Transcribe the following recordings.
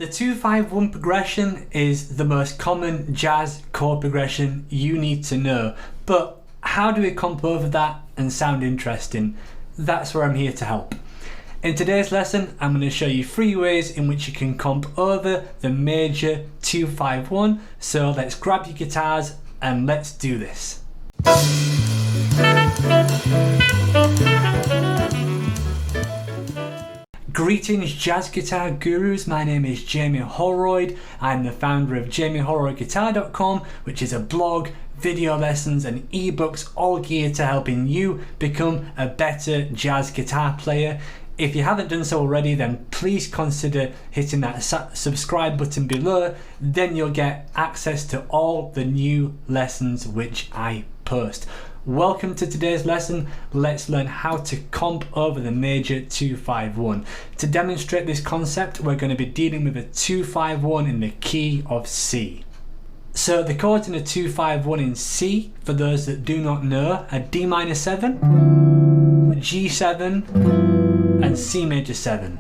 The 2-5-1 progression is the most common jazz chord progression you need to know, but how do we comp over that and sound interesting? That's where I'm here to help. In today's lesson, I'm going to show you 3 ways in which you can comp over the major 2-5-1. So let's grab your guitars and let's do this. Greetings jazz guitar gurus, my name is Jamie Holroyd. I'm the founder of jamieholroydguitar.com, which is a blog, video lessons and ebooks all geared to helping you become a better jazz guitar player. If you haven't done so already, then please consider hitting that subscribe button below, then you'll get access to all the new lessons which I post. Welcome to today's lesson. Let's learn how to comp over the major 2-5-1. To demonstrate this concept, we're going to be dealing with a 2-5-1 in the key of C. So the chords in a 2-5-1 in C, for those that do not know, are D minor 7, G7 and C major 7.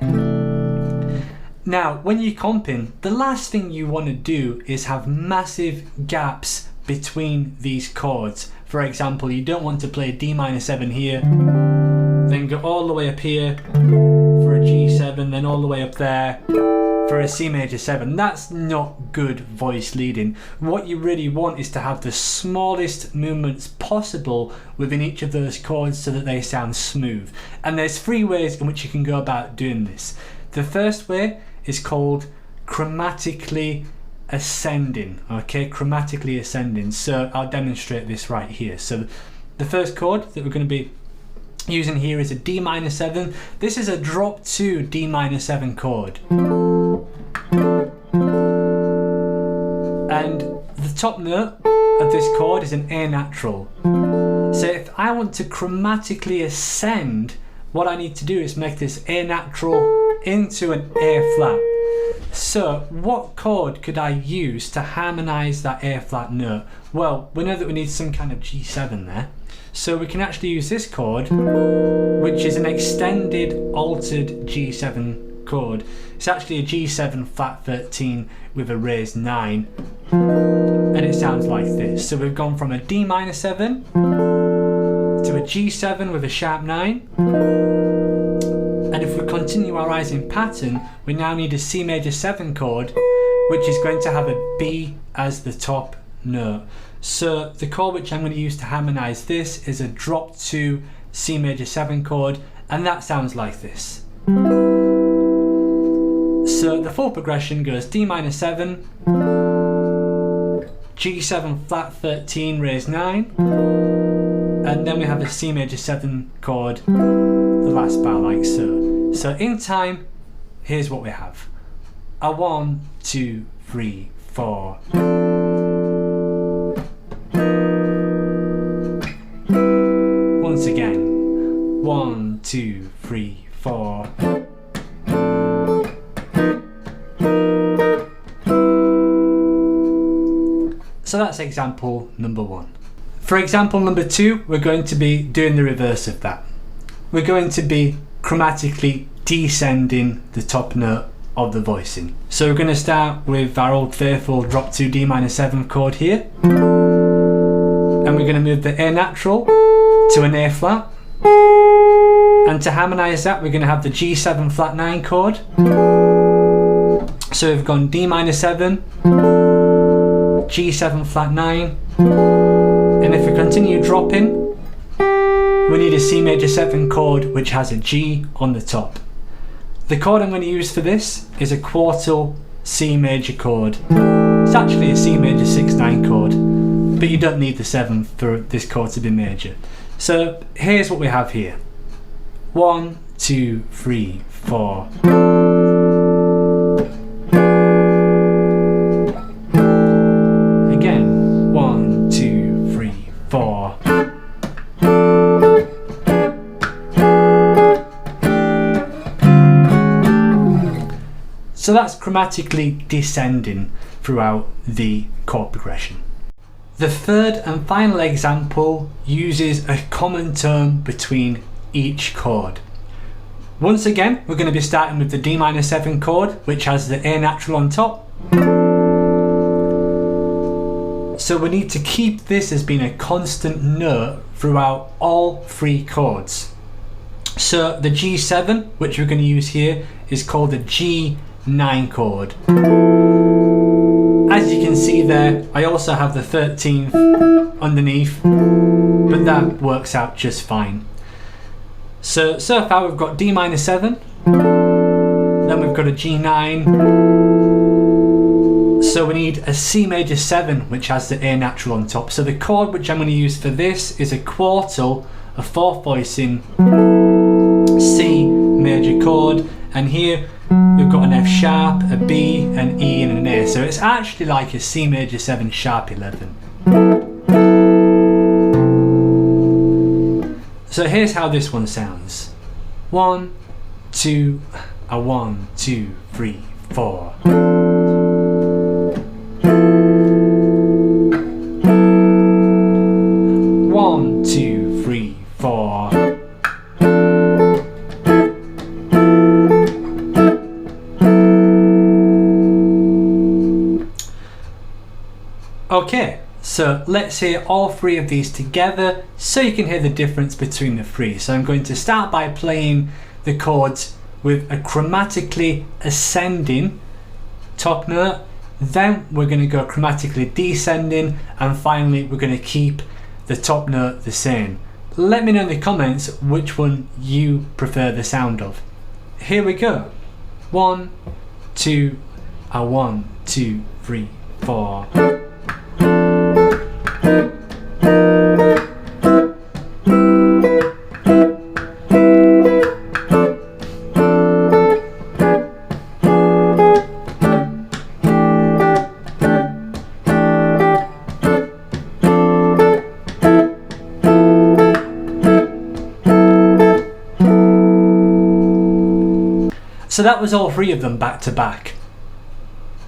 Now when you're comping, the last thing you want to do is have massive gaps between these chords. For example, you don't want to play D minor 7 here, then go all the way up here for a G7, then all the way up there for a C major 7. That's not good voice leading. What you really want is to have the smallest movements possible within each of those chords so that they sound smooth. And there's 3 ways in which you can go about doing this. The first way is called chromatically ascending, okay, chromatically ascending. So I'll demonstrate this right here. So the first chord that we're going to be using here is a D minor 7. This is a drop 2 D minor 7 chord. And the top note of this chord is an A natural. So if I want to chromatically ascend, what I need to do is make this A natural into an A flat. So what chord could I use to harmonise that A flat note? Well, we know that we need some kind of G7 there. So we can actually use this chord, which is an extended altered G7 chord. It's actually a G7 flat 13 with a raised 9. And it sounds like this. So we've gone from a D minor 7 to a G7 with a sharp 9. And if we continue our rising pattern, we now need a C major 7 chord, which is going to have a B as the top note. So the chord which I'm going to use to harmonise this is a drop 2 C major 7 chord, and that sounds like this. So the full progression goes D minor 7, G7 flat 13 raised 9, and then we have a C major 7 chord, the last bar like so. So in time, here's what we have. A 1, 2, 3, 4. Once again. 1, 2, 3, 4. So that's example number 1. For example number 2, we're going to be doing the reverse of that. We're going to be chromatically descending the top note of the voicing. So we're going to start with our old faithful drop 2 D minor 7 chord here, and we're going to move the A natural to an A flat, and to harmonise that we're going to have the G7 flat 9 chord. So we've gone D minor 7, G7 flat 9, and if we continue dropping, we need a C major 7 chord which has a G on the top. The chord I'm going to use for this is a quartal C major chord. It's actually a C major 6-9 chord, but you don't need the 7 for this chord to be major. So here's what we have here. 1, 2, 3, 4. Again, 1, 2, 3, 4. So that's chromatically descending throughout the chord progression. The third and final example uses a common term between each chord. Once again, we're going to be starting with the D minor 7 chord, which has the A natural on top. So we need to keep this as being a constant note throughout all 3 chords. So the G7, which we're going to use here, is called the G9 chord. As you can see there, I also have the 13th underneath, but that works out just fine. So far we've got D minor 7, then we've got a G9, so we need a C major 7, which has the A natural on top. So the chord which I'm going to use for this is a quartal, a 4th voicing C major chord, and here we've got an F sharp, a B, an E and an A, so it's actually like a C major 7 sharp 11. So here's how this one sounds. 1, 2, a 1, 2, 3, 4. One, two, three, 4. Okay, so let's hear all 3 of these together so you can hear the difference between the 3. So I'm going to start by playing the chords with a chromatically ascending top note, then we're going to go chromatically descending, and finally we're going to keep the top note the same. Let me know in the comments which one you prefer the sound of. Here we go. 1, 2, a 1, 2, 3, 4. So that was all 3 of them back to back.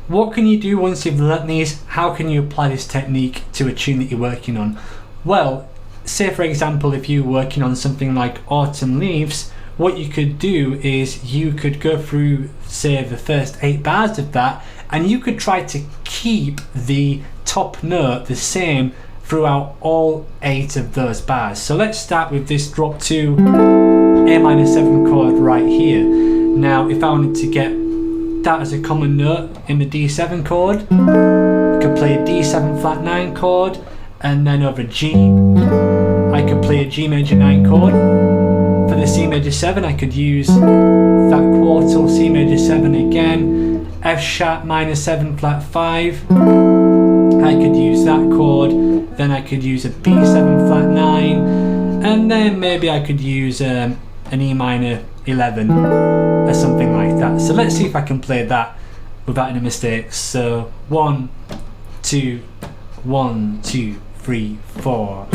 What can you do once you've learnt these? How can you apply this technique to a tune that you're working on? Well, say for example if you're working on something like Autumn Leaves, what you could do is you could go through, say, the first 8 bars of that, and you could try to keep the top note the same throughout all 8 of those bars. So let's start with this drop 2 A minor 7 chord right here. Now if I wanted to get that as a common note in the D7 chord, I could play a D7 flat 9 chord, and then over G I could play a G major 9 chord. For the C major 7 I could use that quartal C major 7 again, F sharp minor 7 flat 5, I could use that chord, then I could use a B7 flat 9, and then maybe I could use an E minor 11 or something like that. So let's see if I can play that without any mistakes. So 1, 2, 1, 2, 3, 4.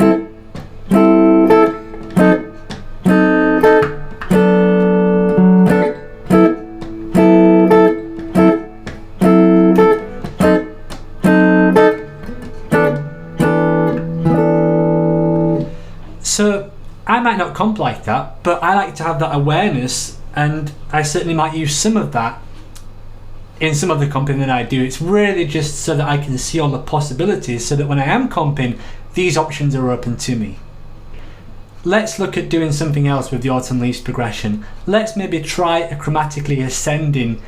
So I might not comp like that, but I like to have that awareness, and I certainly might use some of that in some of the comping that I do. It's really just so that I can see all the possibilities, so that when I am comping, these options are open to me. Let's look at doing something else with the Autumn Leaves progression. Let's maybe try a chromatically ascending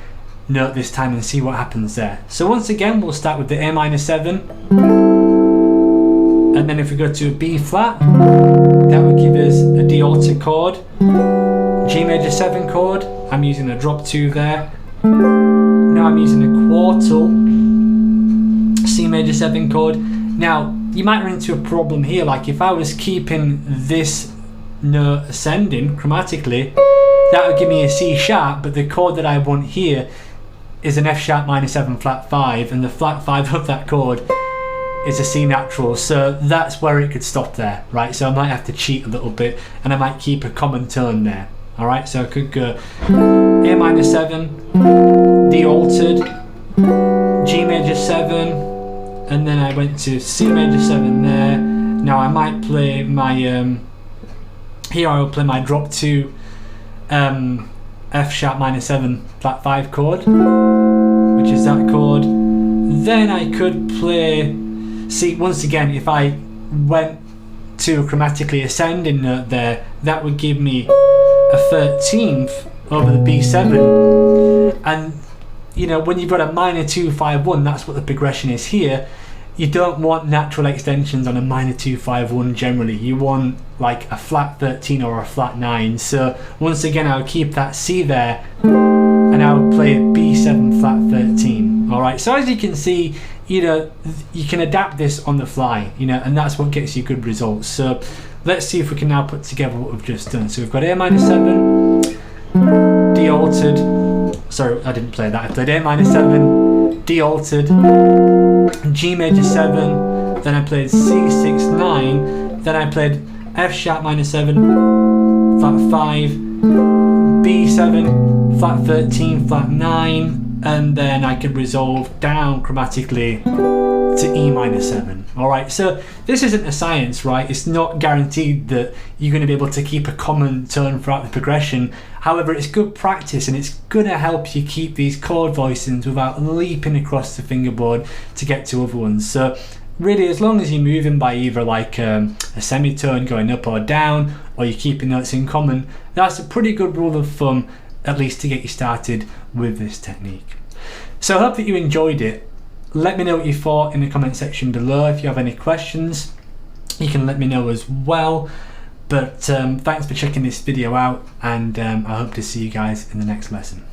note this time and see what happens there. So once again, we'll start with the A minor 7, and then if we go to a B flat, that would give us a D altered chord, G major 7 chord, I'm using a drop 2 there. Now I'm using a quartal C major 7 chord. Now you might run into a problem here, like if I was keeping this note ascending chromatically, that would give me a C sharp, but the chord that I want here is an F sharp minor 7 flat 5, and the flat 5 of that chord is a C natural, so that's where it could stop there, right? So I might have to cheat a little bit, and I might keep a common tone there. Alright, so I could go A minor 7, D altered, G major 7, and then I went to C major 7 there. Now I might play my, here I will play my drop 2 F sharp minor 7 flat 5 chord, which is that chord. Then I could play, see, once again, if I went to a chromatically ascending note there, that would give me a 13th over the B7. And you know, when you've got a minor 2 5 1, that's what the progression is here. You don't want natural extensions on a minor 2 5 1 generally. You want like a flat 13 or a flat 9. So once again, I'll keep that C there and I'll play it B7 flat 13. All right, so as you can see, you know, you can adapt this on the fly, you know, and that's what gets you good results. So let's see if we can now put together what we've just done. So we've got A minor 7, D altered, sorry, I didn't play that. I played A minor 7, D altered, G major 7, then I played C6 9, then I played F sharp minor 7, flat 5, B7, flat 13, flat 9, and then I could resolve down chromatically to E minor 7. Alright, so this isn't a science, right? It's not guaranteed that you're going to be able to keep a common tone throughout the progression. However, it's good practice and it's going to help you keep these chord voicings without leaping across the fingerboard to get to other ones. So really, as long as you're moving by either like a semitone going up or down, or you're keeping notes in common, that's a pretty good rule of thumb, at least to get you started with this technique. So I hope that you enjoyed it. Let me know what you thought in the comment section below. If you have any questions, you can let me know as well. But thanks for checking this video out, and I hope to see you guys in the next lesson.